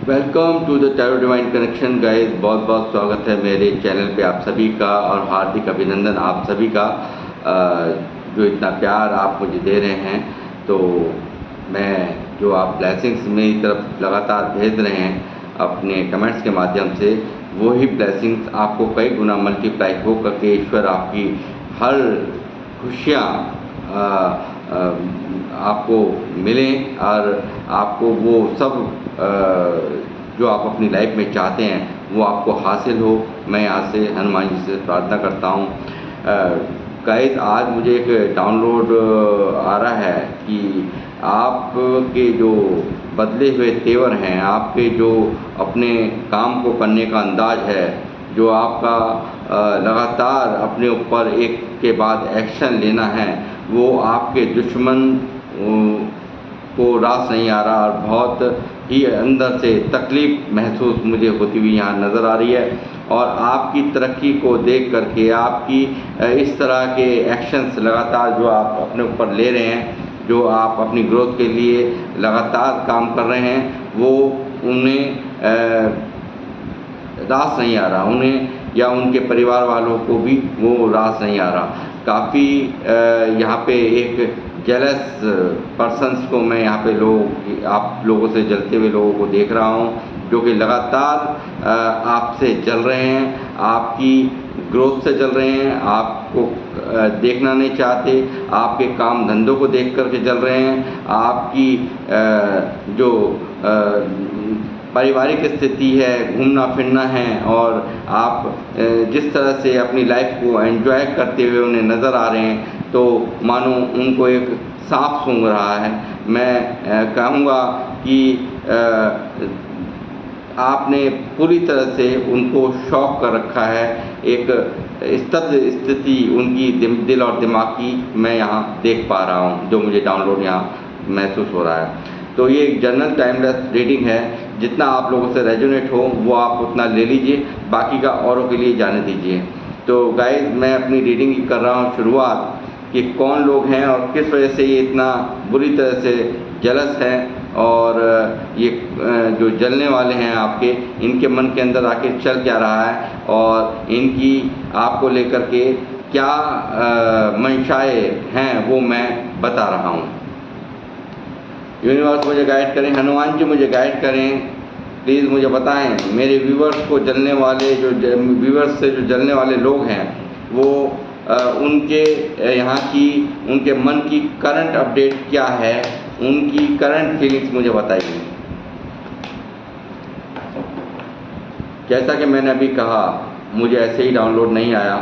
Welcome to the tarot divine connection guys. बहुत बहुत स्वागत है मेरे चैनल पे आप सभी का और हार्दिक अभिनंदन आप सभी का। जो इतना प्यार आप मुझे दे रहे हैं, तो मैं जो आप ब्लेसिंग्स मेरी तरफ लगातार भेज रहे हैं अपने कमेंट्स के माध्यम से, वही ब्लेसिंग्स आपको कई गुना मल्टीप्लाई हो करके ईश्वर आपकी हर खुशियाँ आपको मिलें और आपको वो सब जो आप अपनी लाइफ में चाहते हैं वो आपको हासिल हो। मैं यहाँ से हनुमान जी से प्रार्थना करता हूँ। गाइस, आज मुझे एक डाउनलोड आ रहा है कि आपके जो बदले हुए तेवर हैं, आपके जो अपने काम को करने का अंदाज है, जो आपका लगातार अपने ऊपर एक के बाद एक्शन लेना है, वो आपके दुश्मन को रास नहीं आ रहा और बहुत ही अंदर से तकलीफ़ महसूस मुझे होती हुई यहाँ नज़र आ रही है। और आपकी तरक्की को देख करके, आपकी इस तरह के एक्शंस लगातार जो आप अपने ऊपर ले रहे हैं, जो आप अपनी ग्रोथ के लिए लगातार काम कर रहे हैं, वो उन्हें रास नहीं आ रहा, उन्हें या उनके परिवार वालों को भी वो रास नहीं आ रहा। काफ़ी यहाँ पे एक जेलस पर्सन्स को मैं यहाँ पे आप लोगों से जलते हुए लोगों को देख रहा हूँ, जो कि लगातार आपसे जल रहे हैं, आपकी ग्रोथ से जल रहे हैं, आपको देखना नहीं चाहते, आपके काम धंधों को देख कर के जल रहे हैं, आपकी जो पारिवारिक स्थिति है, घूमना फिरना है, और आप जिस तरह से अपनी लाइफ को एंजॉय करते हुए उन्हें नज़र आ रहे हैं, तो मानो उनको एक सांप सूंघ रहा है। मैं कहूँगा कि आपने पूरी तरह से उनको शॉक कर रखा है। एक स्तब्ध स्थिति उनकी दिल और दिमाग की मैं यहाँ देख पा रहा हूँ, जो मुझे डाउनलोड यहाँ महसूस हो रहा है। तो ये एक जनरल टाइमलेस रीडिंग है, जितना आप लोगों से रेजोनेट हो वो आप उतना ले लीजिए, बाकी का औरों के लिए जाने दीजिए। तो गाइस, मैं अपनी रीडिंग कर रहा हूँ शुरुआत कि कौन लोग हैं और किस वजह से ये इतना बुरी तरह से जलस हैं, और ये जो जलने वाले हैं आपके, इनके मन के अंदर आखिर चल क्या रहा है, और इनकी आपको लेकर के क्या मंशाएँ हैं, वो मैं बता रहा हूँ। यूनिवर्स मुझे गाइड करें, हनुमान जी मुझे गाइड करें, प्लीज़ मुझे बताएं मेरे व्यूवर्स को जलने वाले, जो व्यूवर्स से जो जलने वाले लोग हैं, वो उनके यहाँ की, उनके मन की करंट अपडेट क्या है, उनकी करंट फीलिंग्स मुझे बताइए। जैसा कि मैंने अभी कहा, मुझे ऐसे ही डाउनलोड नहीं आया।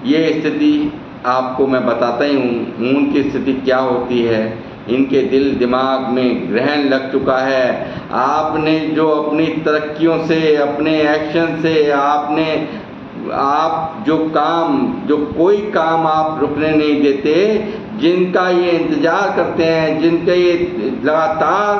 ये स्थिति आपको मैं बताता ही हूँ, उनकी स्थिति क्या होती है। इनके दिल दिमाग में ग्रहण लग चुका है। आपने जो अपनी तरक्कियों से, अपने एक्शन से, आप जो कोई काम आप रुकने नहीं देते, जिनका ये इंतज़ार करते हैं, जिनके ये लगातार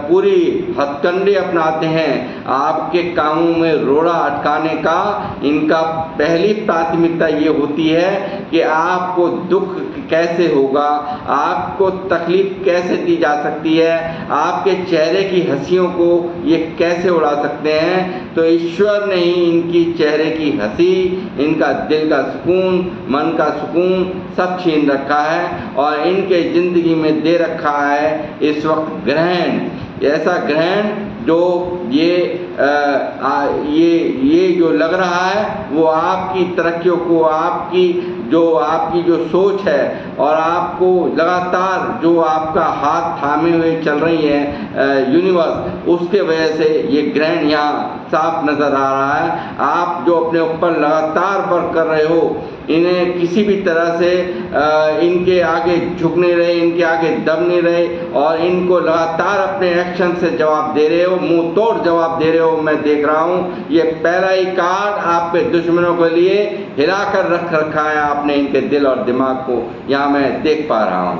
पूरी हथकंडे अपनाते हैं आपके कामों में रोड़ा अटकाने का, इनका पहली प्राथमिकता ये होती है कि आपको दुख कैसे होगा, आपको तकलीफ़ कैसे दी जा सकती है, आपके चेहरे की हंसियों को ये कैसे उड़ा सकते हैं। तो ईश्वर ने ही इनकी चेहरे की हंसी, इनका दिल का सुकून, मन का सुकून सब छीन रखा है, और इनके ज़िंदगी में दे रखा है इस वक्त ग्रहण। ऐसा ग्रहण जो ये जो लग रहा है, वो आपकी तरक्कियों को, आपकी जो सोच है, और आपको लगातार जो आपका हाथ थामे हुए चल रही है यूनिवर्स, उसके वजह से ये ग्रहण यहाँ साफ नज़र आ रहा है। आप जो अपने ऊपर लगातार वर्क कर रहे हो, इन्हें किसी भी तरह से इनके आगे झुक नहीं रहे, इनके आगे दम नहीं रहे, और इनको लगातार अपने एक्शन से जवाब दे रहे हो, मुंह तोड़ जवाब दे रहे हो। मैं देख रहा हूँ ये पहला ही कार्ड आपके दुश्मनों के लिए हिला कर रख रखा है आपने, इनके दिल और दिमाग को यहाँ मैं देख पा रहा हूँ।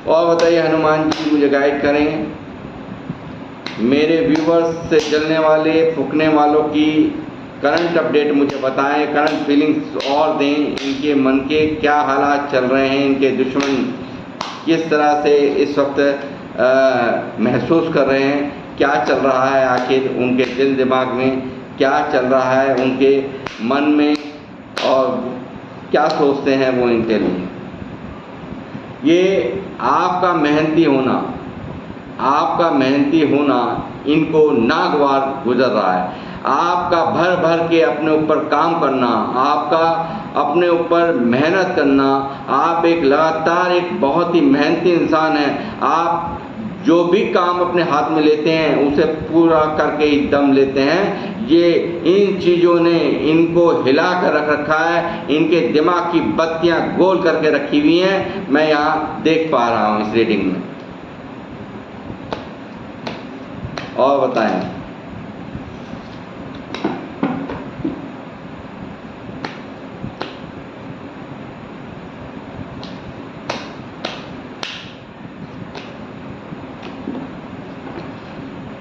और बताइए हनुमान जी मुझे गाइड करें, मेरे व्यूवर्स से जलने वाले, फूकने वालों की करंट अपडेट मुझे बताएं, करंट फीलिंग्स और दें, इनके मन के क्या हालात चल रहे हैं, इनके दुश्मन किस तरह से इस वक्त महसूस कर रहे हैं, क्या चल रहा है आखिर उनके दिल दिमाग में, क्या चल रहा है उनके मन में और क्या सोचते हैं वो इनके लिए। ये आपका मेहनती होना इनको नागवार गुजर रहा है। आपका भर भर के अपने ऊपर काम करना, आपका अपने ऊपर मेहनत करना, आप एक लगातार एक बहुत ही मेहनती इंसान हैं। आप जो भी काम अपने हाथ में लेते हैं उसे पूरा करके ही दम लेते हैं। ये इन चीज़ों ने इनको हिला कर रख रखा है, इनके दिमाग की बत्तियां गोल करके रखी हुई हैं, मैं यहाँ देख पा रहा हूँ इस रीडिंग में। और बताएं।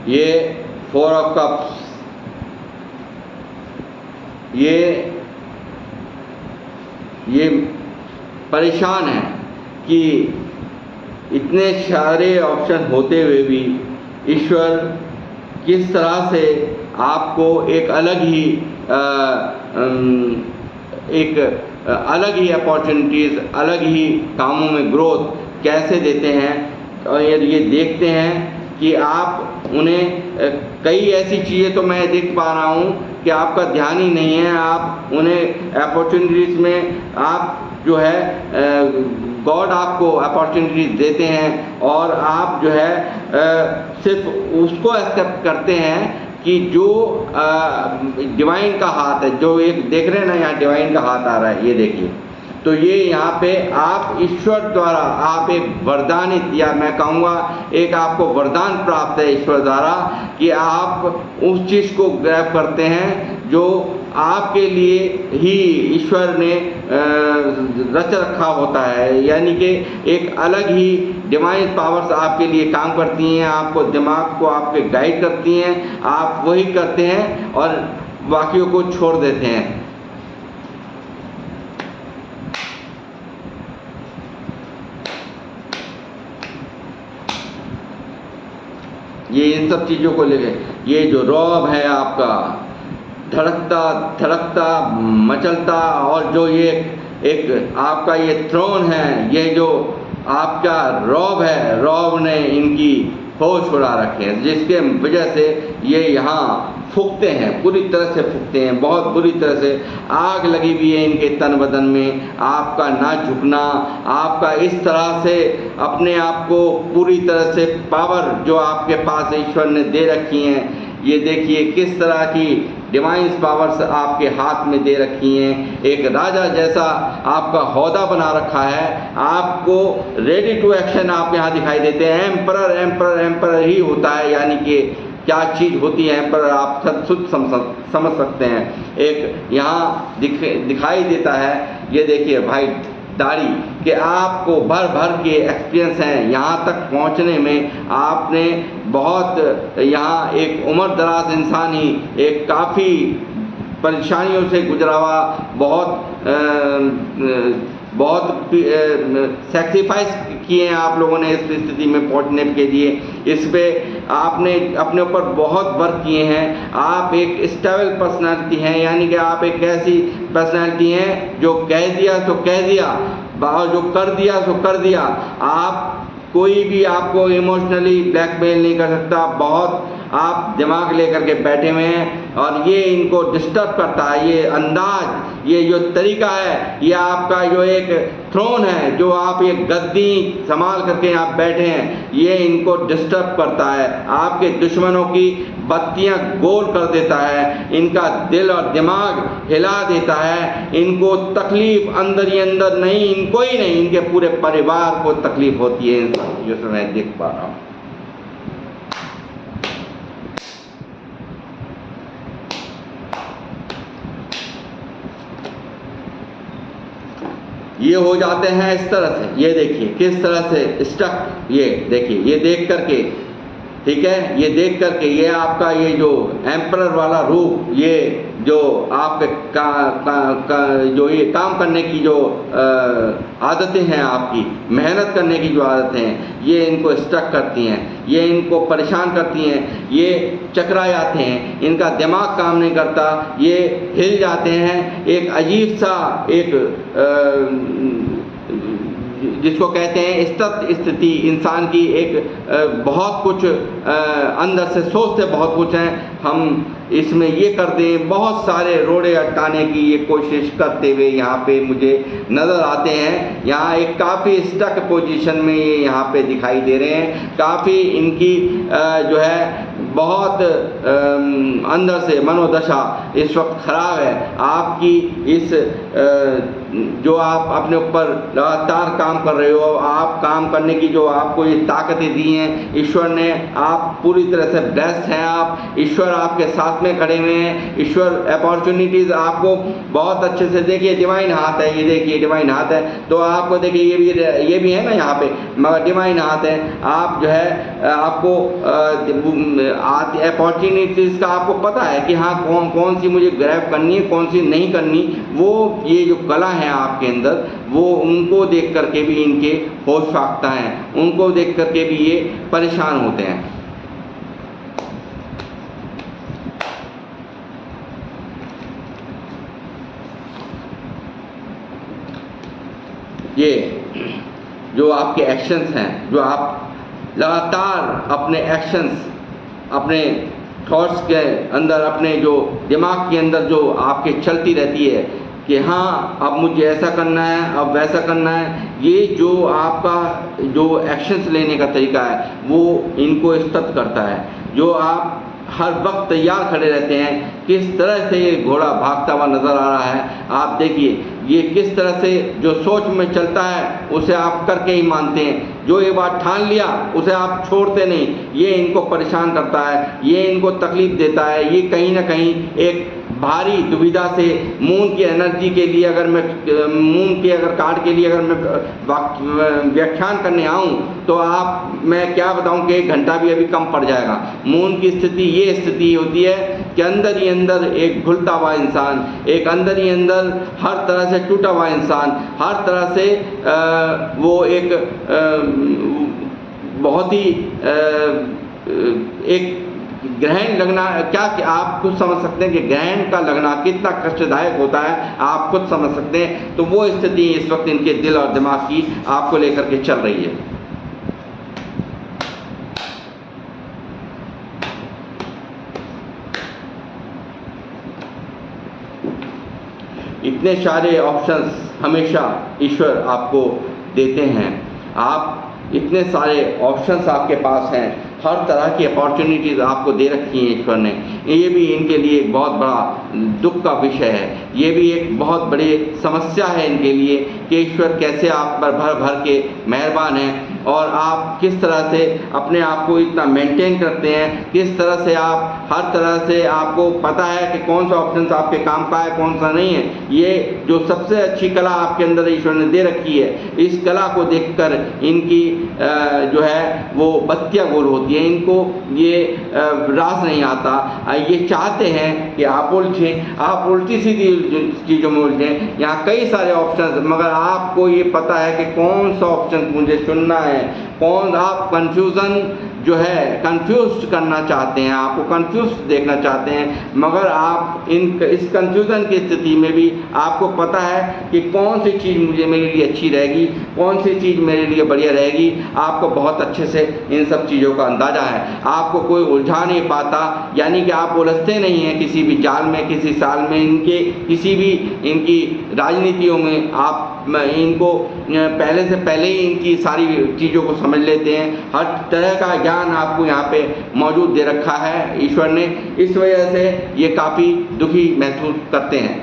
ये 4 ऑफ कप्स, ये परेशान है कि इतने सारे ऑप्शन होते हुए भी ईश्वर किस तरह से आपको एक अलग ही अपॉर्चुनिटीज़, अलग ही कामों में ग्रोथ कैसे देते हैं। और ये देखते हैं कि आप उन्हें कई ऐसी चीज़ें तो मैं देख पा रहा हूँ कि आपका ध्यान ही नहीं है। आप उन्हें अपॉर्चुनिटीज़ में आप जो है गॉड आपको अपॉर्चुनिटीज़ देते हैं और आप जो है सिर्फ उसको एक्सेप्ट करते हैं कि जो डिवाइन का हाथ है, जो एक देख रहे हैं ना यहाँ डिवाइन का हाथ आ रहा है, ये देखिए। तो ये यहाँ पे आप ईश्वर द्वारा आप एक वरदानित, या मैं कहूँगा एक आपको वरदान प्राप्त है ईश्वर द्वारा कि आप उस चीज़ को ग्रैब करते हैं जो आपके लिए ही ईश्वर ने रच रखा होता है। यानी कि एक अलग ही डिवाइन पावर्स आपके लिए काम करती हैं, आपको दिमाग को आपके गाइड करती हैं, आप वही करते हैं और बाकियों को छोड़ देते हैं। ये इन सब चीज़ों को लेके ये जो रौब है आपका धड़कता मचलता, और जो ये एक आपका ये थ्रोन है, ये जो आपका रौब है, रौब ने इनकी होश उड़ा रखे हैं, जिसके वजह से ये यहाँ फूकते हैं, पूरी तरह से फूकते हैं, बहुत बुरी तरह से आग लगी हुई है इनके तन बदन में। आपका ना झुकना, आपका इस तरह से अपने आप को पूरी तरह से पावर जो आपके पास ईश्वर ने दे रखी हैं, ये देखिए किस तरह की डिवाइन पावर्स आपके हाथ में दे रखी हैं। एक राजा जैसा आपका ओहदा बना रखा है, आपको रेडी टू एक्शन आप यहाँ दिखाई देते हैं। एम्परर ही होता है, यानी कि क्या चीज़ होती है एम्परर आप खुद समझ सकते हैं। एक यहाँ दिखाई देता है, ये देखिए भाई दाढ़ी कि आपको भर भर के एक्सपीरियंस हैं यहाँ तक पहुँचने में। आपने बहुत यहाँ एक उम्र दराज इंसान ही एक काफ़ी परेशानियों से गुजरा हुआ, बहुत सेक्रीफाइस किए हैं आप लोगों ने इस स्थिति में पहुंचने के लिए। इस पे आपने अपने ऊपर बहुत वर्क किए हैं। आप एक स्टेबल पर्सनालिटी हैं, यानी कि आप एक ऐसी पर्सनालिटी हैं जो कह दिया तो कह दिया, और जो कर दिया तो कर दिया। आप कोई भी आपको इमोशनली ब्लैकमेल नहीं कर सकता। बहुत आप दिमाग लेकर के बैठे हुए हैं और ये इनको डिस्टर्ब करता है। ये अंदाज, ये जो तरीका है, ये आपका जो एक थ्रोन है, जो आप ये गद्दी संभाल करके आप बैठे हैं, ये इनको डिस्टर्ब करता है। आपके दुश्मनों की बत्तियां गोल कर देता है, इनका दिल और दिमाग हिला देता है। इनको तकलीफ अंदर ही अंदर नहीं, इनको ही नहीं, इनके पूरे परिवार को तकलीफ होती है। इन सब चीज़ों से मैं देख पा रहा हूँ। ये हो जाते हैं इस तरह से, ये देखिए किस तरह से स्टक, ये देखिए, ये देख करके, ठीक है, ये देख करके ये आपका ये जो एम्परर वाला रूप, ये जो आपके जो ये काम करने की जो आदतें हैं, आपकी मेहनत करने की जो आदतें हैं, ये इनको स्टक करती हैं, ये इनको परेशान करती हैं, ये चकरा जाते हैं, इनका दिमाग काम नहीं करता, ये हिल जाते हैं। एक अजीब सा एक जिसको कहते हैं स्तब्ध स्थिति इंसान की, एक बहुत कुछ अंदर से सोचते बहुत कुछ हैं, हम इसमें ये कर दें, बहुत सारे रोड़े अटकाने की ये कोशिश करते हुए यहाँ पे मुझे नज़र आते हैं। यहाँ एक काफ़ी स्टक पोजीशन में ये यहाँ पे दिखाई दे रहे हैं, काफ़ी इनकी जो है बहुत अंदर से मनोदशा इस वक्त ख़राब है। आपकी इस जो आप अपने ऊपर लगातार काम कर रहे हो, आप काम करने की जो आपको ये ताकतें दी हैं ईश्वर ने, आप पूरी तरह से ब्लेस्ड हैं। आप ईश्वर आपके साथ में खड़े हुए हैं, ईश्वर अपॉर्चुनिटीज़ आपको बहुत अच्छे से, देखिए डिवाइन हाथ है, ये देखिए डिवाइन हाथ है, तो आपको देखिए ये भी है ना यहाँ पे, मगर डिवाइन हाथ है। आप जो है आपको अपॉर्चुनिटीज़ का आपको पता है कि हाँ कौन सी मुझे ग्रैब करनी है, कौन सी नहीं करनी। वो ये जो कला है आपके अंदर, वो उनको देख करके भी इनके होश फाख्ता हैं, उनको देख करके भी ये परेशान होते हैं। ये जो आपके एक्शंस हैं, जो आप लगातार अपने एक्शंस, अपने थॉट्स के अंदर, अपने जो दिमाग के अंदर जो आपके चलती रहती है कि हाँ अब मुझे ऐसा करना है, अब वैसा करना है, ये जो आपका जो एक्शंस लेने का तरीका है वो इनको स्तब्ध करता है। जो आप हर वक्त तैयार खड़े रहते हैं, किस तरह से ये घोड़ा भागता हुआ नज़र आ रहा है। आप देखिए ये किस तरह से जो सोच में चलता है उसे आप करके ही मानते हैं, जो ये बात ठान लिया उसे आप छोड़ते नहीं। ये इनको परेशान करता है, ये इनको तकलीफ़ देता है, ये कहीं ना कहीं एक भारी दुविधा से मून की एनर्जी के लिए, अगर मैं मून के अगर कार्ड के लिए अगर मैं व्याख्यान करने आऊँ तो आप मैं क्या बताऊँ कि 1 घंटा भी अभी कम पड़ जाएगा। मून की स्थिति ये स्थिति होती है कि अंदर ही अंदर एक घुलता हुआ इंसान, एक अंदर ही अंदर हर तरह से टूटा हुआ इंसान, हर तरह से वो एक बहुत ही एक ग्रहण लगना, क्या कि आप खुद समझ सकते हैं कि ग्रहण का लगना कितना कष्टदायक होता है, आप खुद समझ सकते हैं। तो वो स्थिति इस वक्त इनके दिल और दिमाग की आपको लेकर के चल रही है। इतने सारे ऑप्शंस हमेशा ईश्वर आपको देते हैं, आप इतने सारे ऑप्शंस आपके पास हैं, हर तरह की अपॉर्चुनिटीज़ आपको दे रखी हैं ईश्वर ने। ये भी इनके लिए एक बहुत बड़ा दुख का विषय है, ये भी एक बहुत बड़ी समस्या है इनके लिए कि ईश्वर कैसे आप पर भर भर के मेहरबान हैं और आप किस तरह से अपने आप को इतना मेंटेन करते हैं, किस तरह से आप हर तरह से आपको पता है कि कौन सा ऑप्शन आपके काम का है, कौन सा नहीं है। ये जो सबसे अच्छी कला आपके अंदर ईश्वर ने दे रखी है, इस कला को देखकर इनकी जो है वो बत्तियाँ गोल होती हैं, इनको ये रास नहीं आता। ये चाहते हैं कि आप उलझें, आप उल्टी सीधी चीज़ों में उलझें। यहाँ कई सारे ऑप्शन, मगर आपको ये पता है कि कौन सा ऑप्शन मुझे चुनना है, कौन, आप कन्फ्यूज़न जो है कंफ्यूज करना चाहते हैं, आपको कंफ्यूज देखना चाहते हैं, मगर आप इस कंफ्यूजन की स्थिति में भी आपको पता है कि कौन सी चीज़ मुझे मेरे लिए अच्छी रहेगी, कौन सी चीज़ मेरे लिए बढ़िया रहेगी। आपको बहुत अच्छे से इन सब चीज़ों का अंदाज़ा है, आपको कोई उलझा नहीं पाता, यानी कि आप उलझते नहीं हैं किसी भी जाल में, किसी साल में, इनके किसी भी इनकी राजनीतियों में। आप इनको पहले से पहले ही इनकी सारी चीज़ों को समझ लेते हैं, हर तरह का ज्ञान आपको यहाँ पे मौजूद दे रखा है ईश्वर ने। इस वजह से ये काफ़ी दुखी महसूस करते हैं।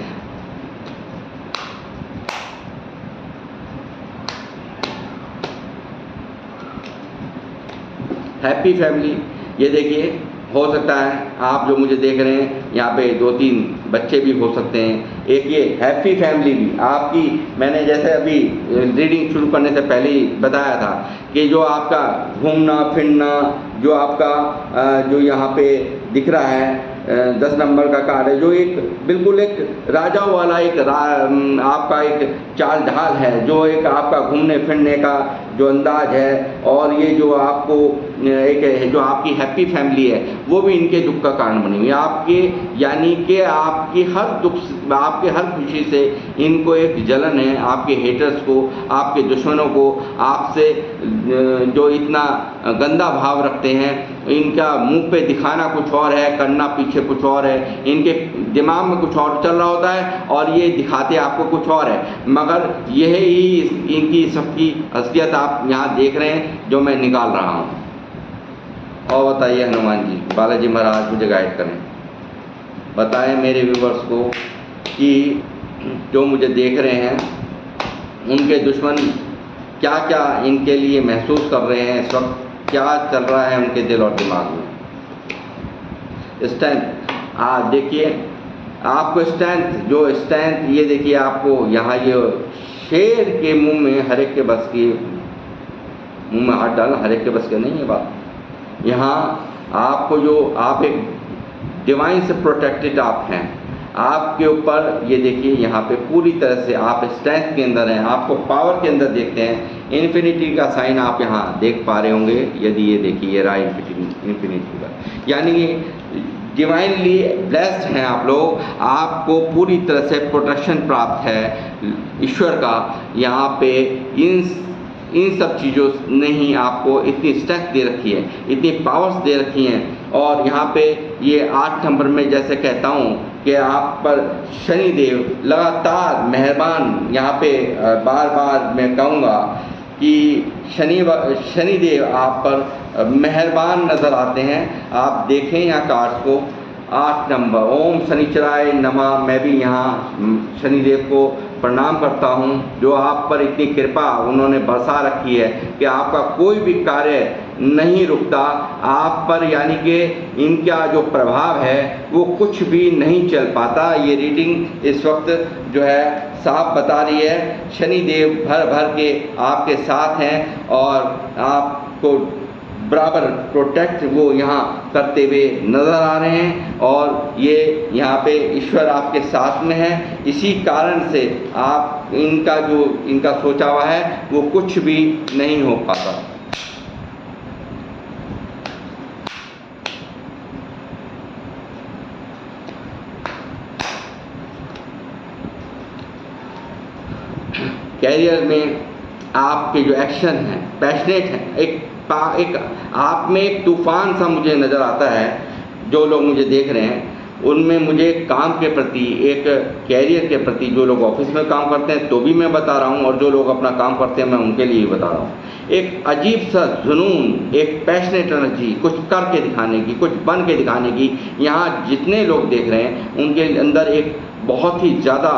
हैप्पी फैमिली, ये देखिए, हो सकता है आप जो मुझे देख रहे हैं यहाँ पे 2-3 बच्चे भी हो सकते हैं। एक ये हैप्पी फैमिली भी आपकी, मैंने जैसे अभी रीडिंग शुरू करने से पहले ही बताया था कि जो आपका घूमना फिरना, जो आपका जो यहाँ पे दिख रहा है, 10 नंबर का कार्ड है, जो एक बिल्कुल एक राजाओं वाला आपका एक चाल ढाल है, जो एक आपका घूमने फिरने का जो अंदाज है, और ये जो आपको एक जो आपकी हैप्पी फैमिली है वो भी इनके दुख का कारण बनी हुई है। आपके यानी कि आपकी हर दुख, आपके हर खुशी से इनको एक जलन है, आपके हेटर्स को, आपके दुश्मनों को, आपसे जो इतना गंदा भाव रखते हैं, इनका मुंह पे दिखाना कुछ और है, करना पीछे कुछ और है, इनके दिमाग में कुछ और चल रहा होता है और ये दिखाते आपको कुछ और है, मगर यह ही इनकी सबकी असलियत आप यहाँ देख रहे हैं जो मैं निकाल रहा हूँ। और बताइए हनुमान जी, बालाजी महाराज मुझे गाइड करें, बताएं मेरे व्यूवर्स को कि जो मुझे देख रहे हैं उनके दुश्मन क्या क्या इनके लिए महसूस कर रहे हैं, इस वक्त क्या चल रहा है उनके दिल और दिमाग में। स्ट्रेंथ देखिए, आपको स्ट्रेंथ ये देखिए, आपको यहाँ ये शेर के मुंह में हर एक के बस की, मुंह में हाथ डालना हर एक के बस के नहीं है बात। यहाँ आपको जो आप एक डिवाइन से प्रोटेक्टेड आप हैं, आपके ऊपर ये देखिए यहाँ पे पूरी तरह से आप स्ट्रेंथ के अंदर हैं, आपको पावर के अंदर देखते हैं। इन्फिनिटी का साइन आप यहाँ देख पा रहे होंगे, यदि ये देखिए ये रहा इन्फिनिटी का, यानी कि डिवाइनली ब्लेस्ड हैं आप लोग, आपको पूरी तरह से प्रोटेक्शन प्राप्त है ईश्वर का। यहाँ पे इन सब चीज़ों ने ही आपको इतनी स्ट्रेंथ दे रखी है, इतनी पावर्स दे रखी हैं। और यहाँ पे ये 8 नंबर में जैसे कहता हूँ कि आप पर शनिदेव लगातार मेहरबान, यहाँ पे बार बार मैं कहूँगा कि शनिदेव आप पर मेहरबान नज़र आते हैं। आप देखें यहाँ कार्ड्स को, 8 नंबर, ओम शनिचराय नमः। मैं भी यहाँ शनिदेव को प्रणाम करता हूँ, जो आप पर इतनी कृपा उन्होंने बरसा रखी है कि आपका कोई भी कार्य नहीं रुकता आप पर, यानी कि इनका जो प्रभाव है वो कुछ भी नहीं चल पाता। ये रीडिंग इस वक्त जो है साफ बता रही है, शनिदेव भर भर के आपके साथ हैं और आपको बराबर प्रोटेक्ट वो यहाँ करते हुए नज़र आ रहे हैं। और ये यहाँ पे ईश्वर आपके साथ में है, इसी कारण से आप इनका सोचा हुआ है वो कुछ भी नहीं हो पाता। कैरियर में आपके जो एक्शन हैं, पैशनेट हैं, एक आप में एक तूफान सा मुझे नज़र आता है। जो लोग मुझे देख रहे हैं उनमें मुझे काम के प्रति, एक कैरियर के प्रति, जो लोग ऑफिस में काम करते हैं तो भी मैं बता रहा हूँ, और जो लोग अपना काम करते हैं मैं उनके लिए ही बता रहा हूँ। एक अजीब सा जुनून, एक पैशनेट एनर्जी, कुछ करके दिखाने की, कुछ बन के दिखाने की, यहाँ जितने लोग देख रहे हैं उनके अंदर एक बहुत ही ज़्यादा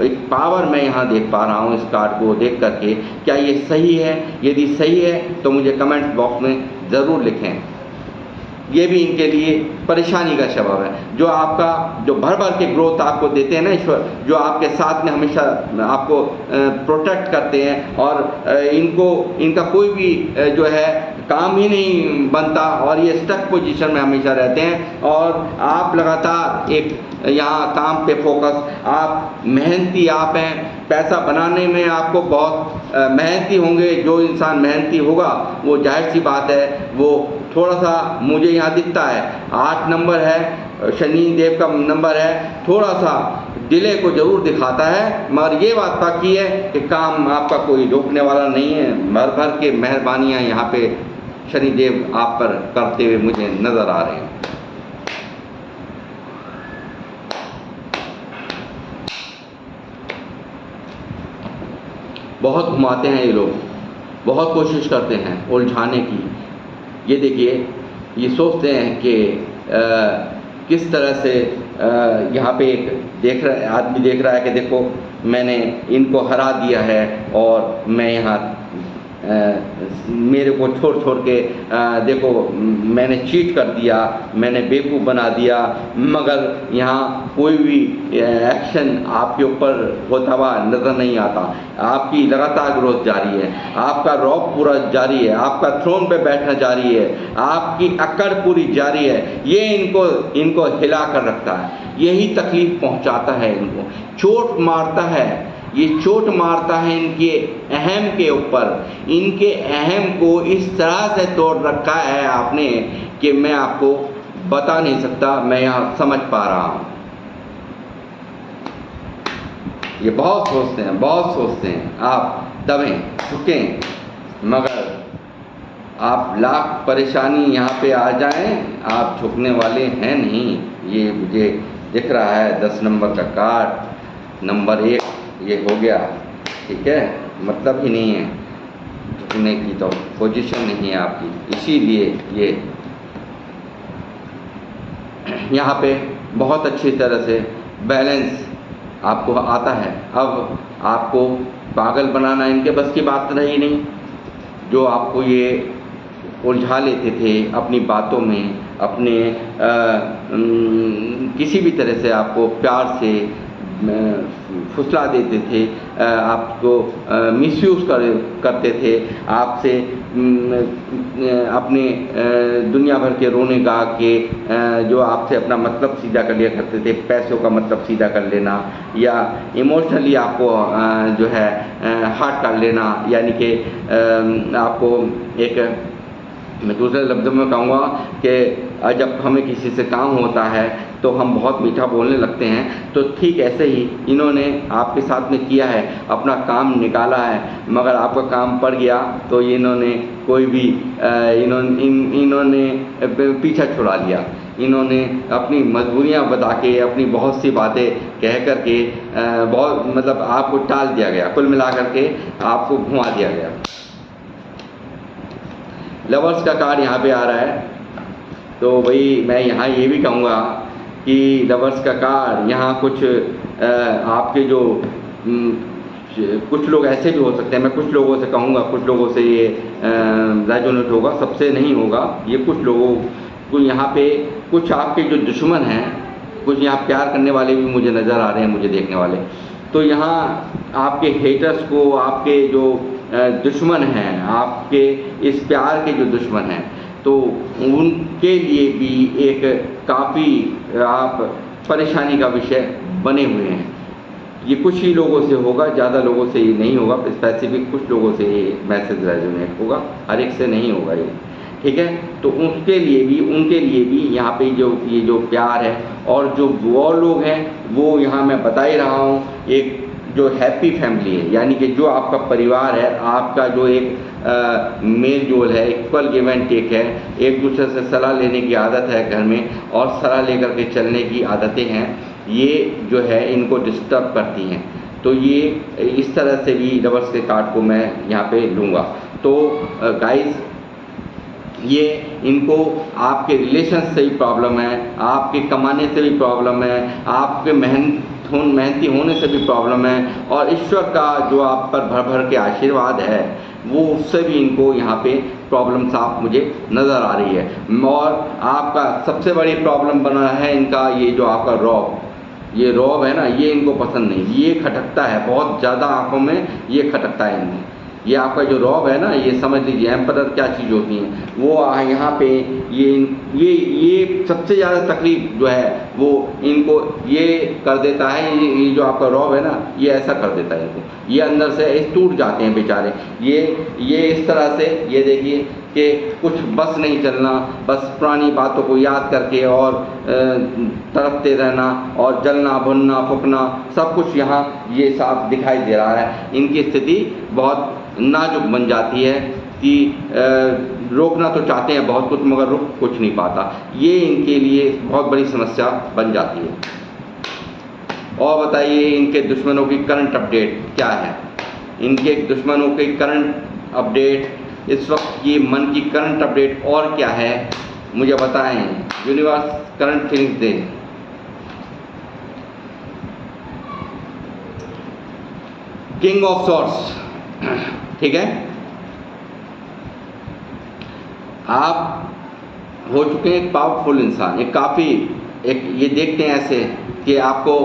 एक पावर मैं यहाँ देख पा रहा हूँ इस कार्ड को देख करके। क्या ये सही है? यदि सही है तो मुझे कमेंट बॉक्स में ज़रूर लिखें। ये भी इनके लिए परेशानी का सबब है। जो आपका जो भर भर के ग्रोथ आपको देते हैं ना ईश्वर, जो आपके साथ में हमेशा आपको प्रोटेक्ट करते हैं, और इनका कोई भी जो है काम ही नहीं बनता, और ये स्टक पोजीशन में हमेशा रहते हैं। और आप लगातार एक यहाँ काम पे फोकस, आप मेहनती आप हैं, पैसा बनाने में आपको बहुत मेहनती होंगे। जो इंसान मेहनती होगा वो जाहिर सी बात है वो थोड़ा सा, मुझे यहाँ दिखता है 8 नंबर है, शनि देव का नंबर है, थोड़ा सा डिले को ज़रूर दिखाता है, मगर ये बात पक्की है कि काम आपका कोई रोकने वाला नहीं है। भर भर के मेहरबानियाँ यहाँ पे शनिदेव आप पर करते हुए मुझे नज़र आ रहे हैं। बहुत घुमाते हैं ये लोग, बहुत कोशिश करते हैं उलझाने की। ये देखिए, ये सोचते हैं कि किस तरह से यहाँ पे एक आदमी देख रहा है कि देखो मैंने इनको हरा दिया है और मैं यहाँ मेरे को छोड़ छोड़ के देखो मैंने चीट कर दिया, मैंने बेवकूफ़ बना दिया, मगर यहाँ कोई भी एक्शन आपके ऊपर होता हुआ नज़र नहीं आता। आपकी लगातार ग्रोथ जारी है, आपका रौब पूरा जारी है, आपका थ्रोन पे बैठना जारी है, आपकी अकड़ पूरी जारी है। ये इनको हिला कर रखता है, यही तकलीफ़ पहुँचाता है, इनको चोट मारता है, ये चोट मारता है इनके अहम के ऊपर। इनके अहम को इस तरह से तोड़ रखा है आपने कि मैं आपको बता नहीं सकता, मैं यहाँ समझ पा रहा हूँ। ये बहुत सोचते हैं आप दबें, झुकें, मगर आप लाख परेशानी यहाँ पे आ जाएं, आप झुकने वाले हैं नहीं। ये मुझे दिख रहा है 10 नंबर का कार्ड, नंबर 1 ये हो गया, ठीक है, मतलब ही नहीं है, झुकने की तो पोजीशन नहीं है आपकी, इसीलिए ये यहाँ पे बहुत अच्छी तरह से बैलेंस आपको आता है। अब आपको पागल बनाना इनके बस की बात रही नहीं। जो आपको ये उलझा लेते थे अपनी बातों में, अपने किसी भी तरह से आपको प्यार से फुसला देते थे, आपको मिसयूज़ करते थे, आपसे अपने दुनिया भर के रोने गा के जो आपसे अपना मतलब सीधा कर लिया करते थे, पैसों का मतलब सीधा कर लेना या इमोशनली आपको जो है हर्ट कर लेना, यानी कि आपको एक, मैं दूसरे लफ्ज़ों में कहूँगा कि जब हमें किसी से काम होता है तो हम बहुत मीठा बोलने लगते हैं, तो ठीक ऐसे ही इन्होंने आपके साथ में किया है, अपना काम निकाला है, मगर आपका काम पड़ गया तो इन्होंने कोई भी इन्होंने पीछा छुड़ा लिया। इन्होंने अपनी मजबूरियां बता के, अपनी बहुत सी बातें कह कर के बहुत मतलब आपको टाल दिया गया, कुल मिला कर के आपको घुमा दिया गया। लवर्स का कार्ड यहाँ पे आ रहा है, तो वही मैं यहाँ ये भी कहूँगा कि लवर्स का कार्ड यहाँ कुछ आपके जो कुछ लोग ऐसे भी हो सकते हैं, मैं कुछ लोगों से कहूँगा, कुछ लोगों से ये रेजोनेट होगा, सबसे नहीं होगा। ये कुछ लोगों को यहाँ पे कुछ आपके जो दुश्मन हैं, कुछ यहाँ प्यार करने वाले भी मुझे नज़र आ रहे हैं, मुझे देखने वाले, तो यहाँ आपके हेटर्स को, आपके जो दुश्मन हैं, आपके इस प्यार के जो दुश्मन हैं, तो उनके लिए भी एक काफ़ी आप परेशानी का विषय बने हुए हैं। ये कुछ ही लोगों से होगा, ज़्यादा लोगों से ये नहीं होगा, स्पेसिफिक कुछ लोगों से ये मैसेज रेजोनेट होगा, हर एक से नहीं होगा ये, ठीक है। तो उनके लिए भी यहाँ पे ये जो प्यार है, और जो वो लोग हैं वो यहाँ मैं बता ही रहा हूँ, एक जो हैप्पी फैमिली है, यानी कि जो आपका परिवार है, आपका जो एक मेल जोल है, इक्वल गिव एंड टेक है, एक दूसरे से सलाह लेने की आदत है घर में, और सलाह लेकर के चलने की आदतें हैं, ये जो है इनको डिस्टर्ब करती हैं। तो ये इस तरह से भी लवर्स के कार्ड को मैं यहाँ पे लूँगा। तो गाइस, ये इनको आपके रिलेशन से भी प्रॉब्लम है, आपके कमाने से भी प्रॉब्लम है, आपके मेहनती होने से भी प्रॉब्लम है, और ईश्वर का जो आप पर भर भर के आशीर्वाद है, वो उससे भी इनको यहाँ पे प्रॉब्लम साफ मुझे नज़र आ रही है। और आपका सबसे बड़ी प्रॉब्लम बना है इनका ये जो आपका रौब, ये रौब है ना, ये इनको पसंद नहीं, ये खटकता है बहुत ज़्यादा, आँखों में ये खटकता है इनमें। ये आपका जो रौब है ना, ये समझ लीजिए एम्परर क्या चीज़ होती है, वो यहाँ पे ये सबसे ज़्यादा तकलीफ जो है वो इनको ये कर देता है। ये जो आपका रौब है ना, ये ऐसा कर देता है इनको, ये अंदर से टूट जाते हैं बेचारे। ये इस तरह से, ये देखिए कि कुछ बस नहीं चलना, बस पुरानी बातों को याद करके और तड़पते रहना और जलना भुनना फूकना, सब कुछ यहाँ ये साफ दिखाई दे रहा है। इनकी स्थिति बहुत नाजुक बन जाती है कि रोकना तो चाहते हैं बहुत कुछ, मगर रुक कुछ नहीं पाता। ये इनके लिए बहुत बड़ी समस्या बन जाती है। और बताइए इनके दुश्मनों की करंट अपडेट क्या है? इनके दुश्मनों की करंट अपडेट इस वक्त, ये मन की करंट अपडेट और क्या है मुझे बताएं। यूनिवर्स करंट फीलिंग्स दे। किंग ऑफ सॉर्ट्स, ठीक है, आप हो चुके हैं एक पावरफुल इंसान, एक काफ़ी एक ये देखते हैं ऐसे कि आपको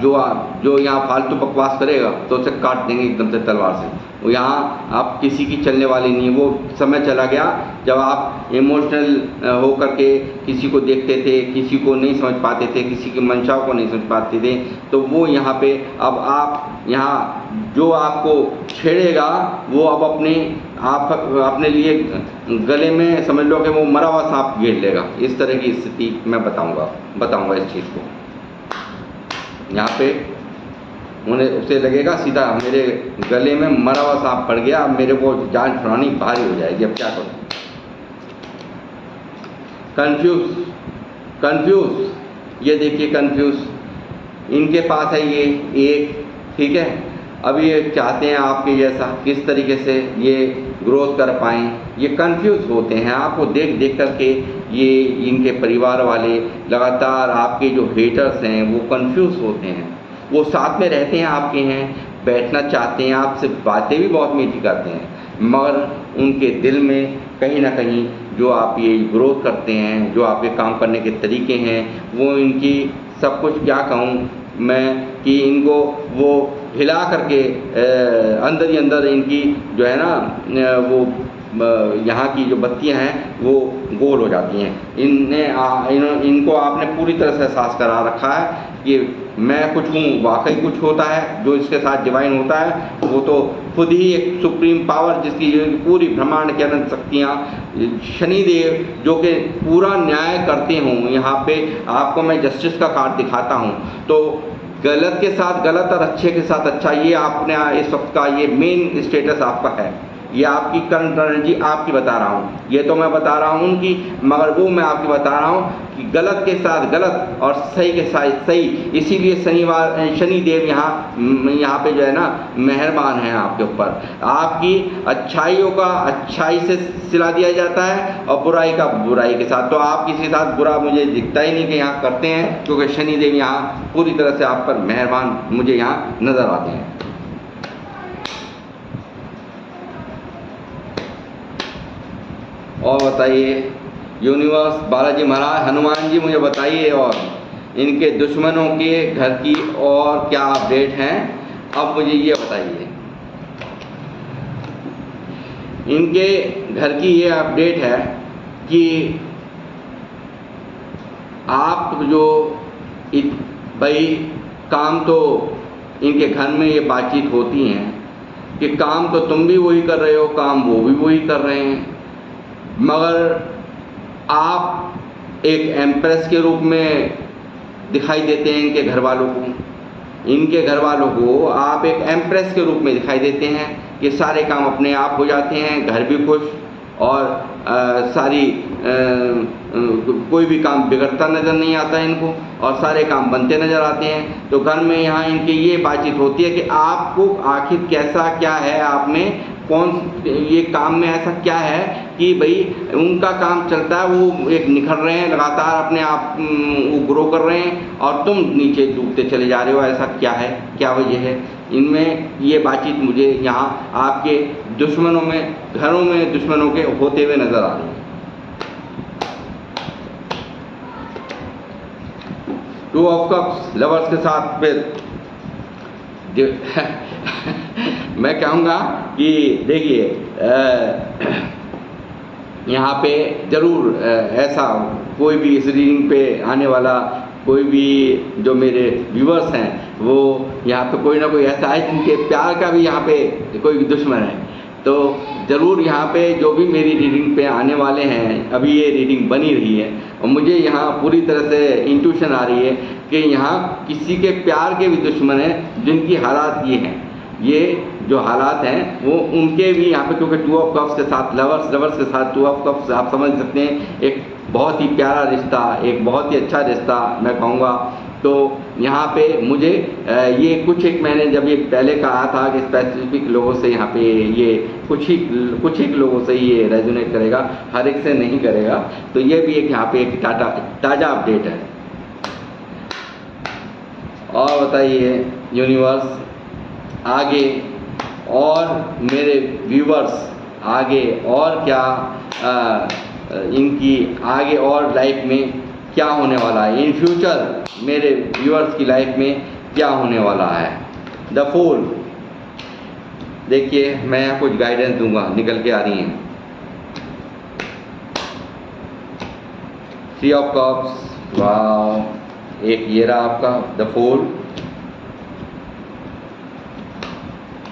जो यहाँ फालतू बकवास करेगा तो उसे काट देंगे एकदम से तलवार से। वो यहाँ आप किसी की चलने वाली नहीं है। वो समय चला गया जब आप इमोशनल हो करके किसी को देखते थे, किसी को नहीं समझ पाते थे, किसी की मंशाओं को नहीं समझ पाते थे। तो वो यहाँ पे अब आप यहाँ जो आपको छेड़ेगा वो अब आप अपने लिए गले में समझ लो कि वो मरा हुआ सांप घेर लेगा। इस तरह की स्थिति मैं बताऊंगा इस चीज़ को। यहाँ पे उसे लगेगा सीधा मेरे गले में मरा हुआ सांप पड़ गया, अब मेरे को जान छुड़ानी भारी हो जाएगी, अब क्या करूँ। कंफ्यूज, ये देखिए कंफ्यूज इनके पास है ये एक, ठीक है। अब ये चाहते हैं आपके जैसा किस तरीके से ये ग्रोथ कर पाएँ, ये कंफ्यूज होते हैं। आपको देख देख करके ये इनके परिवार वाले लगातार आपके जो हेटर्स हैं वो कंफ्यूज होते हैं। वो साथ में रहते हैं आपके हैं, बैठना चाहते हैं, आपसे बातें भी बहुत मीठी करते हैं, मगर उनके दिल में कहीं ना कहीं जो आप ये ग्रोथ करते हैं, जो आपके काम करने के तरीके हैं, वो इनकी सब कुछ क्या कहूँ मैं कि इनको वो हिला करके अंदर ही अंदर इनकी जो है ना वो यहाँ की जो बत्तियाँ हैं वो गोल हो जाती हैं। इनको आपने पूरी तरह से एहसास करा रखा है कि मैं कुछ हूँ, वाकई कुछ होता है जो इसके साथ डिवाइन होता है। वो तो खुद ही एक सुप्रीम पावर जिसकी पूरी ब्रह्मांड की अनंत शक्तियाँ, शनिदेव जो कि पूरा न्याय करते हों। यहाँ पे आपको मैं जस्टिस का कार्ड दिखाता हूँ, तो गलत के साथ गलत और अच्छे के साथ अच्छा, ये आपने इस वक्त का ये मेन स्टेटस आपका है। ये आपकी करंट एनर्जी आपकी बता रहा हूँ, ये तो मैं बता रहा हूँ उनकी, मगर वो मैं आपकी बता रहा हूँ कि गलत के साथ गलत और सही के साथ सही। इसीलिए शनिदेव यहाँ पे जो है ना मेहरबान है आपके ऊपर। आपकी अच्छाइयों का अच्छाई से सिला दिया जाता है और बुराई का बुराई के साथ। तो आप किसी के साथ बुरा मुझे दिखता ही नहीं कि यहाँ करते हैं, क्योंकि शनिदेव यहाँ पूरी तरह से आप पर मेहरबान मुझे यहाँ नज़र आते हैं। और बताइए यूनिवर्स, बालाजी महाराज, हनुमान जी, मुझे बताइए और इनके दुश्मनों के घर की और क्या अपडेट हैं। अब मुझे ये बताइए, इनके घर की ये अपडेट है कि आप जो भाई काम तो इनके घर में ये बातचीत होती हैं कि काम तो तुम भी वही कर रहे हो, काम वो भी वही कर रहे हैं, मगर आप एक एम्प्रेस के रूप में दिखाई देते हैं इनके घर वालों को। इनके घर वालों को आप एक एम्प्रेस के रूप में दिखाई देते हैं कि सारे काम अपने आप हो जाते हैं, घर भी खुश और कोई भी काम बिगड़ता नज़र नहीं आता है इनको, और सारे काम बनते नज़र आते हैं। तो घर में यहाँ इनकी ये बातचीत होती है कि आपको आखिर कैसा क्या है, आप में कौन ये काम में ऐसा क्या है कि भाई उनका काम चलता है, वो एक निखर रहे हैं लगातार, अपने आप वो ग्रो कर रहे हैं और तुम नीचे डूबते चले जा रहे हो। ऐसा क्या है, क्या वजह है? इनमें ये बातचीट मुझे यहाँ आपके दुश्मनों में, घरों में दुश्मनों के होते हुए नज़र आ रही है। टू ऑफ कप्स लवर्स के साथ फिर मैं कहूँगा कि देखिए यहाँ पे ज़रूर ऐसा कोई भी इस रीडिंग पे आने वाला कोई भी जो मेरे व्यूअर्स हैं वो यहाँ पे कोई ना कोई ऐसा है जिनके प्यार का भी यहाँ पे कोई दुश्मन है। तो ज़रूर यहाँ पे जो भी मेरी रीडिंग पे आने वाले हैं, अभी ये रीडिंग बनी रही है और मुझे यहाँ पूरी तरह से इंट्यूशन आ रही है कि यहाँ किसी के प्यार के भी दुश्मन हैं जिनकी हालात ये हैं। ये जो हालात हैं वो उनके भी यहाँ पे, क्योंकि टू ऑफ कप्स के साथ लवर्स के साथ टू ऑफ कप्स आप समझ सकते हैं एक बहुत ही प्यारा रिश्ता, एक बहुत ही अच्छा रिश्ता मैं कहूँगा। तो यहाँ पे मुझे ये कुछ एक मैंने जब ये पहले कहा था कि स्पेसिफिक लोगों से यहाँ पे ये कुछ ही लोगों से ये रेजोनेट करेगा, हर एक से नहीं करेगा। तो ये भी एक यहाँ पे एक ताज़ा अपडेट है। और बताइए यूनिवर्स आगे और मेरे व्यूवर्स आगे और क्या इनकी आगे और लाइफ में क्या होने वाला है, इन फ्यूचर मेरे व्यूअर्स की लाइफ में क्या होने वाला है। द फूल, देखिए मैं यहाँ कुछ गाइडेंस दूंगा, निकल के आ रही हैं। थ्री ऑफ कप्स, वाह, एक ये रहा आपका the fool,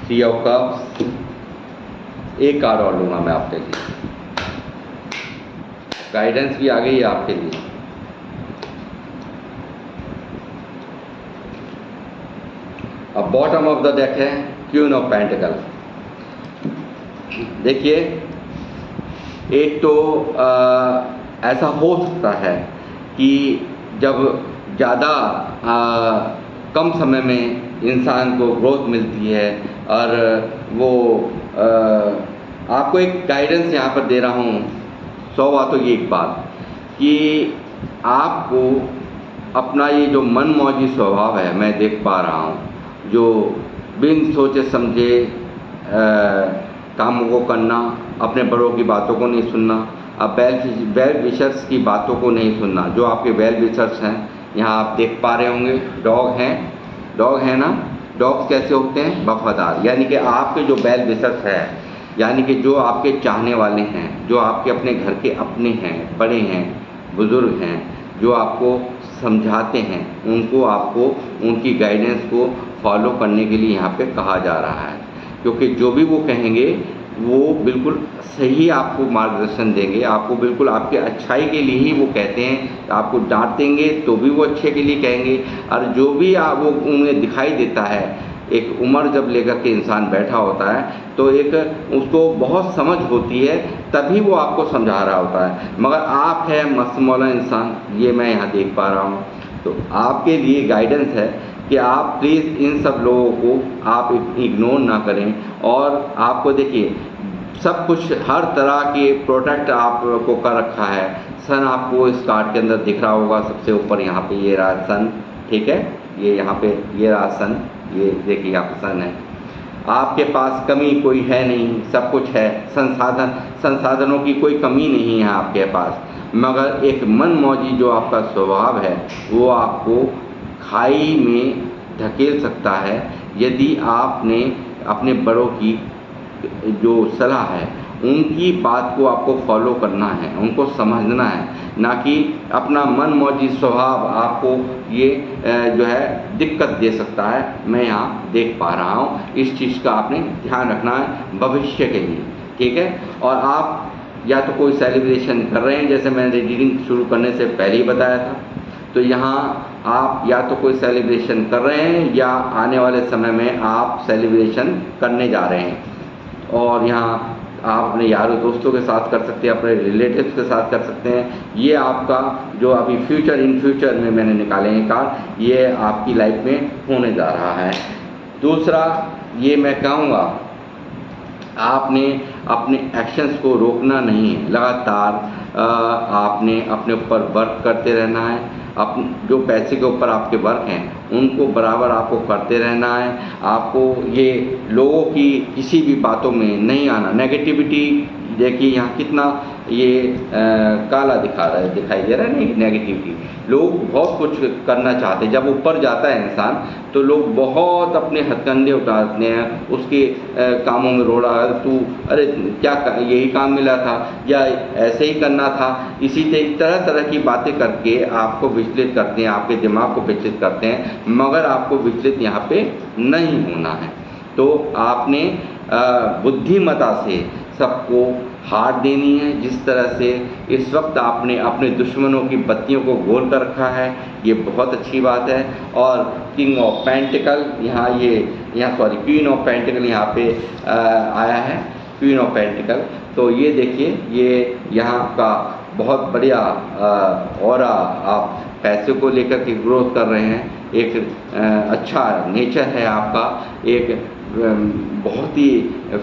three of cups, एक कार्ड और लूंगा मैं आपके लिए, गाइडेंस भी आ गई है आपके लिए। अब बॉटम ऑफ द डेक है क्वीन ऑफ पेंटिकल। देखिए एक तो ऐसा हो सकता है कि जब ज़्यादा कम समय में इंसान को ग्रोथ मिलती है और वो आपको एक गाइडेंस यहाँ पर दे रहा हूँ 100 बातों की एक बात कि आपको अपना ये जो मनमौजी स्वभाव है, मैं देख पा रहा हूँ, जो बिन सोचे समझे कामों को करना, अपने बड़ों की बातों को नहीं सुनना, अब वेल विशर्स की बातों को नहीं सुनना। जो आपके वेल विशर्स हैं यहाँ आप देख पा रहे होंगे, डॉग हैं ना। डॉग्स कैसे होते हैं? वफादार। यानी कि आपके जो वेल विशर्स है, यानी कि जो आपके चाहने वाले हैं, जो आपके अपने घर के अपने हैं, बड़े हैं, बुज़ुर्ग हैं, जो आपको समझाते हैं, उनको आपको उनकी गाइडेंस को फॉलो करने के लिए यहाँ पे कहा जा रहा है, क्योंकि जो भी वो कहेंगे वो बिल्कुल सही आपको मार्गदर्शन देंगे, आपको बिल्कुल आपके अच्छाई के लिए ही वो कहते हैं। आपको डांटेंगे तो भी वो अच्छे के लिए कहेंगे, और जो भी वो उन्हें दिखाई देता है, एक उम्र जब लेकर के इंसान बैठा होता है तो एक उसको बहुत समझ होती है, तभी वो आपको समझा रहा होता है। मगर आप है मस्त मौला इंसान, ये मैं यहाँ देख पा रहा हूँ। तो आपके लिए गाइडेंस है कि आप प्लीज़ इन सब लोगों को आप इग्नोर ना करें, और आपको देखिए सब कुछ हर तरह के प्रोडक्ट आपको कर रखा है। सन आपको इस कार्ड के अंदर दिख रहा होगा, सबसे ऊपर यहाँ पे ये रहा सन, ठीक है, ये यहाँ पे ये रहा सन, ये देखिए यहाँ पे सन है। आपके पास कमी कोई है नहीं, सब कुछ है, संसाधनों की कोई कमी नहीं है आपके पास, मगर एक मनमौजी जो आपका स्वभाव है वो आपको खाई में धकेल सकता है, यदि आपने अपने बड़ों की जो सलाह है उनकी बात को आपको फॉलो करना है, उनको समझना है, ना कि अपना मनमौजी स्वभाव आपको ये जो है दिक्कत दे सकता है। मैं यहाँ देख पा रहा हूँ, इस चीज़ का आपने ध्यान रखना है भविष्य के लिए, ठीक है। और आप या तो कोई सेलिब्रेशन कर रहे हैं, जैसे मैंने रीडिंग शुरू करने से पहले ही बताया था, तो यहाँ आप या तो कोई सेलिब्रेशन कर रहे हैं या आने वाले समय में आप सेलिब्रेशन करने जा रहे हैं। और यहाँ आप अपने यारों दोस्तों के साथ कर सकते हैं, अपने रिलेटिव्स के साथ कर सकते हैं। ये आपका जो अभी इन फ्यूचर में मैंने निकाले हैं कार्ड, ये आपकी लाइफ में होने जा रहा है। दूसरा ये मैं कहूँगा, आपने अपने एक्शंस को रोकना नहीं है, लगातार आपने अपने ऊपर वर्क करते रहना है। जो पैसे के ऊपर आपके वर्क हैं उनको बराबर आपको करते रहना है। आपको ये लोगों की किसी भी बातों में नहीं आना। नेगेटिविटी देखिए यहाँ कितना ये काला दिखाई दे रहा है नहीं नेगेटिविटी। लोग बहुत कुछ करना चाहते हैं, जब ऊपर जाता है इंसान तो लोग बहुत अपने हथकंडे उठाते हैं, उसके कामों में रोड़ा, तू अरे क्या यही काम मिला था या ऐसे ही करना था, इसी तरह तरह की बातें करके आपको विचलित करते हैं, आपके दिमाग को विचलित करते हैं, मगर आपको विचलित यहाँ पे नहीं होना है। तो आपने बुद्धिमता से सबको हार देनी है। जिस तरह से इस वक्त आपने अपने दुश्मनों की बत्तियों को गोल कर रखा है, ये बहुत अच्छी बात है। और king of pentacle queen of pentacle यहाँ पे आया है, क्वीन ऑफ पेंटिकल। तो ये देखिए ये यहाँ का बहुत बढ़िया ऑरा, आप पैसे को लेकर के ग्रोथ कर रहे हैं, एक अच्छा नेचर है आपका, एक बहुत ही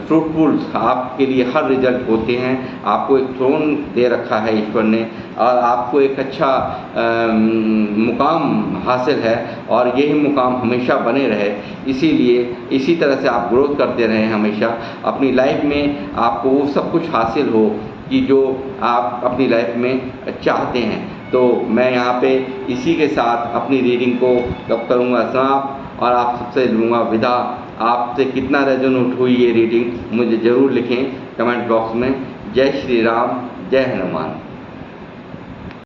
फ्रूटफुल आपके लिए हर रिजल्ट होते हैं। आपको एक थ्रोन दे रखा है ईश्वर ने और आपको एक अच्छा मुकाम हासिल है और यही मुकाम हमेशा बने रहे। इसीलिए इसी तरह से आप ग्रोथ करते रहें हमेशा अपनी लाइफ में, आपको वो सब कुछ हासिल हो कि जो आप अपनी लाइफ में चाहते हैं। तो मैं यहाँ पे इसी के साथ अपनी रीडिंग को अब करूँगा समाप्त और आप सबसे लूँगा विदा। आपसे कितना रेजोनेट हुई ये रीडिंग मुझे ज़रूर लिखें कमेंट बॉक्स में। जय श्री राम, जय हनुमान।